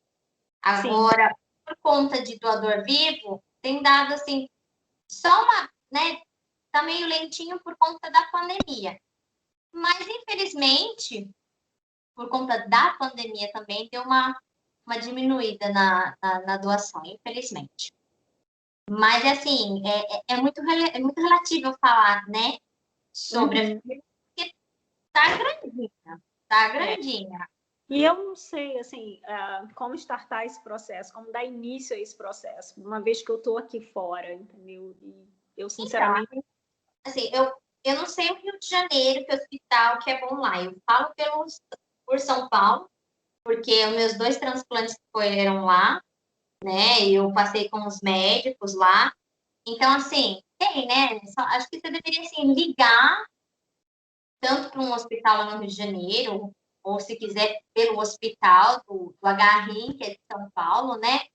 Agora, por conta de doador vivo, tem dado, assim, só uma, né, tá meio lentinho por conta da pandemia. Mas, infelizmente, por conta da pandemia também, deu uma diminuída na doação, infelizmente. Mas, assim, é muito relativo eu falar, né, sobre a fila, porque tá grandinha, tá grandinha. E eu não sei, assim, como startar esse processo, como dar início a esse processo, uma vez que eu estou aqui fora, entendeu? E eu, sinceramente... Então, assim, eu não sei o Rio de Janeiro, que hospital que é bom lá. Eu falo por São Paulo, porque os meus 2 transplantes foram lá, né? Eu passei com os médicos lá. Então, assim, tem, né? Acho que você deveria, assim, ligar tanto para um hospital lá no Rio de Janeiro, ou se quiser pelo hospital do HRIM, que é de São Paulo, né?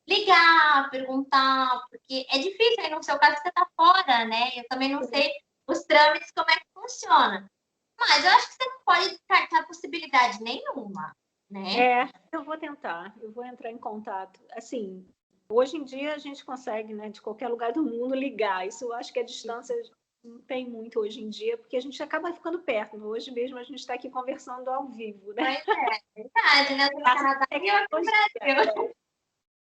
Ligar, perguntar, porque é difícil aí no seu caso você está fora, né? Eu também não sei os trâmites como é que funciona. Mas eu acho que você não pode descartar possibilidade nenhuma, né? Eu vou tentar, eu vou entrar em contato. Assim, hoje em dia a gente consegue, né, de qualquer lugar do mundo ligar. Isso eu acho que a distância não tem muito hoje em dia, porque a gente acaba ficando perto. Hoje mesmo a gente está aqui conversando ao vivo, né? Mas é verdade, né? No Canadá e eu aqui no Brasil.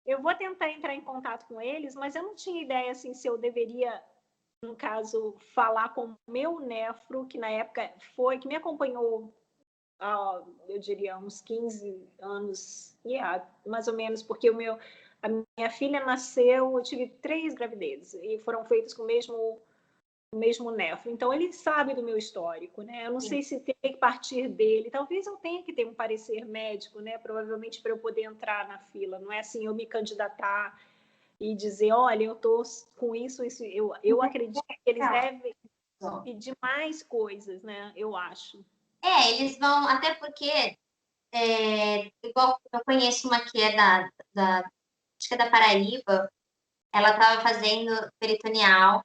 Eu vou tentar entrar em contato com eles, mas eu não tinha ideia assim se eu deveria, no caso, falar com o meu nefro, que na época que me acompanhou, eu diria, uns 15 anos, mais ou menos, porque a minha filha nasceu, eu tive 3 gravidezes, e foram feitas com o mesmo nefro. Então, ele sabe do meu histórico, né? Eu não sei se tem que partir dele. Talvez eu tenha que ter um parecer médico, né? Provavelmente para eu poder entrar na fila. Não é assim, eu me candidatar e dizer, olha, eu estou com isso. Eu acredito que eles devem pedir mais coisas, né? Eu acho. Eles vão, até porque, igual eu conheço uma que é acho que é da Paraíba, ela estava fazendo peritoneal,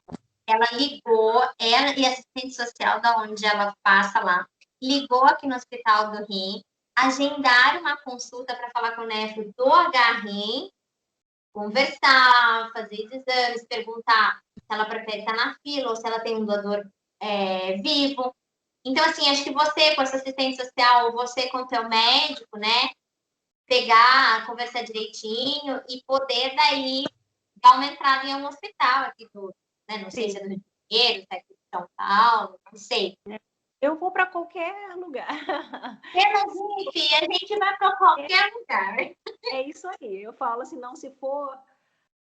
ela ligou, ela e assistente social da onde ela passa lá, ligou aqui no Hospital do Rim, agendaram uma consulta para falar com o nefro do HRIM, conversar, fazer exames, perguntar se ela prefere estar na fila ou se ela tem um doador vivo. Então, assim, acho que você, com essa assistente social, ou você com o teu médico, né, pegar, conversar direitinho e poder daí dar uma entrada em um hospital aqui né, não sei se é do Rio de Janeiro, se é aqui de São Paulo, não sei. Eu vou para qualquer lugar. Pelo RIF, a gente vai para qualquer lugar. É isso aí. Eu falo assim, não, se for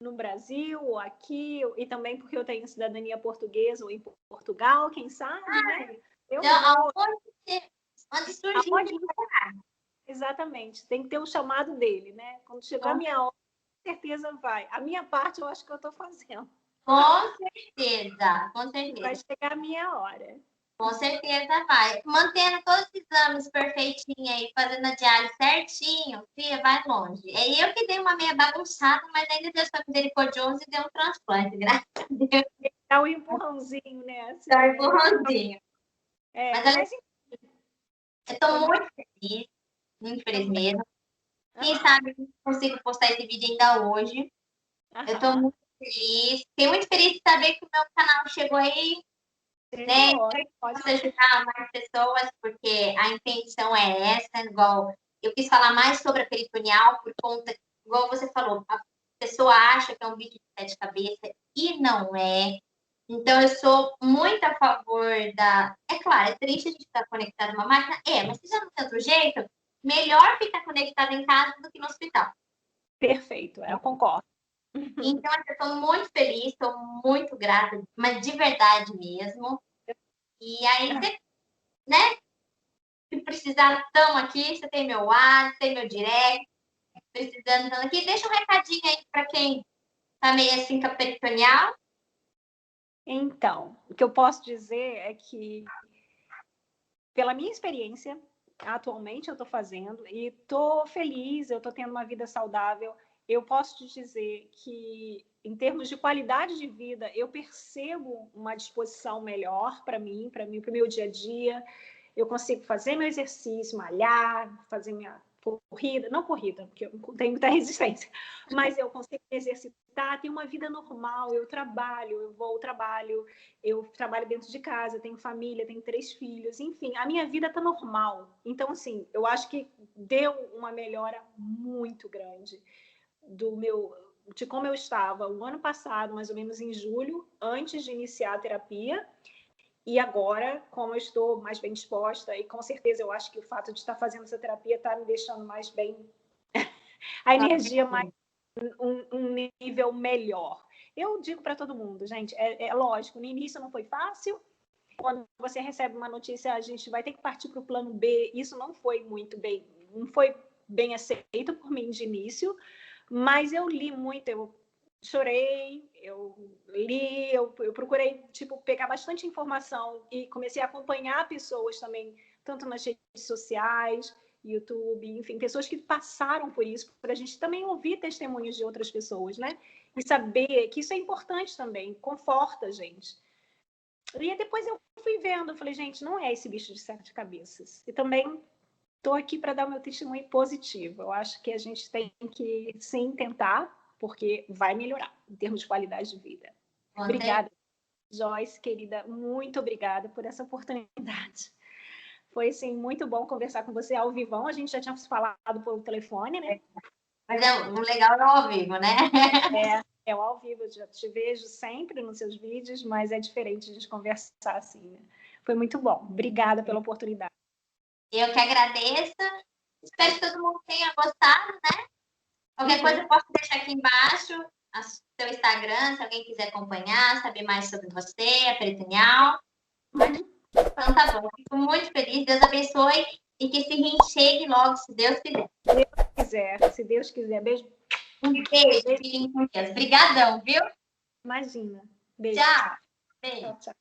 no Brasil ou aqui, e também porque eu tenho cidadania portuguesa ou em Portugal, quem sabe, né? Eu vou. Onde surgir. Exatamente. Tem que ter o chamado dele, né? Quando chegar a minha hora, com certeza vai. A minha parte eu acho que eu estou fazendo. Com certeza, com certeza. Vai chegar a minha hora. Com certeza vai. Mantendo todos os exames perfeitinho aí, fazendo a diálise certinho, filha, vai longe. É eu que dei uma meia bagunçada, mas ainda Deus foi misericordioso e deu um transplante, graças a Deus. Dá um empurrãozinho, né? Assim, Dá um empurrãozinho. Mas eu estou muito feliz, muito feliz mesmo. Quem sabe eu consigo postar esse vídeo ainda hoje. Eu estou muito feliz. Fiquei muito feliz de saber que o meu canal chegou aí, né? Posso ajudar mais pessoas, porque a intenção é essa, igual eu quis falar mais sobre a peritoneal, por conta, igual você falou, a pessoa acha que é um vídeo de 7 cabeças e não é. Então, eu sou muito a favor da. É claro, é triste a gente estar conectado numa máquina, mas se já não tem outro jeito, melhor ficar conectado em casa do que no hospital. Perfeito, eu concordo. Então, eu estou muito feliz, estou muito grata, mas de verdade mesmo. E aí, você, né? Se precisar, estamos aqui. Você tem meu WhatsApp, tem meu direct. Precisando, estamos aqui. Deixa um recadinho aí para quem está meio assim com a peritoneal. Então, o que eu posso dizer é que, pela minha experiência, atualmente eu estou fazendo e estou feliz, eu estou tendo uma vida saudável. Eu posso te dizer que, em termos de qualidade de vida, eu percebo uma disposição melhor para mim, para o meu dia a dia. Eu consigo fazer meu exercício, malhar, fazer corrida, não corrida, porque eu tenho muita resistência, mas eu consigo me exercitar, tenho uma vida normal, eu trabalho, eu vou ao trabalho, eu trabalho dentro de casa, tenho família, tenho 3 filhos, enfim, a minha vida tá normal. Então, assim, eu acho que deu uma melhora muito grande de como eu estava o ano passado, mais ou menos em julho, antes de iniciar a terapia, e agora, como eu estou mais bem disposta, e com certeza eu acho que o fato de estar fazendo essa terapia está me deixando mais bem, a energia mais, um nível melhor. Eu digo para todo mundo, gente, é lógico, no início não foi fácil, quando você recebe uma notícia, a gente vai ter que partir para o plano B, isso não foi bem aceito por mim de início, mas eu li muito, eu chorei, eu li, eu procurei pegar bastante informação e comecei a acompanhar pessoas também, tanto nas redes sociais, YouTube, enfim, pessoas que passaram por isso, para a gente também ouvir testemunhos de outras pessoas, né? E saber que isso é importante também, conforta a gente. E depois eu fui vendo, eu falei, gente, não é esse bicho de 7 cabeças. E também estou aqui para dar o meu testemunho positivo. Eu acho que a gente tem que, sim, tentar, porque vai melhorar em termos de qualidade de vida. Obrigada, Joyce, querida. Muito obrigada por essa oportunidade. Foi, assim, muito bom conversar com você ao vivão. A gente já tinha falado pelo telefone, né? Mas o legal é ao vivo, né? É o ao vivo. Eu já te vejo sempre nos seus vídeos, mas é diferente de conversar assim, né? Foi muito bom. Obrigada pela oportunidade. Eu que agradeço. Espero que todo mundo tenha gostado, né? Qualquer coisa eu posso deixar aqui embaixo o seu Instagram, se alguém quiser acompanhar, saber mais sobre você, a peritoneal. Então tá bom, fico muito feliz, Deus abençoe e que esse rim chegue logo, se Deus quiser. Se Deus quiser. Beijo. Um beijo, fiquem com Deus. Obrigadão, viu? Imagina. Beijo. Tchau. Beijo. Tchau, tchau.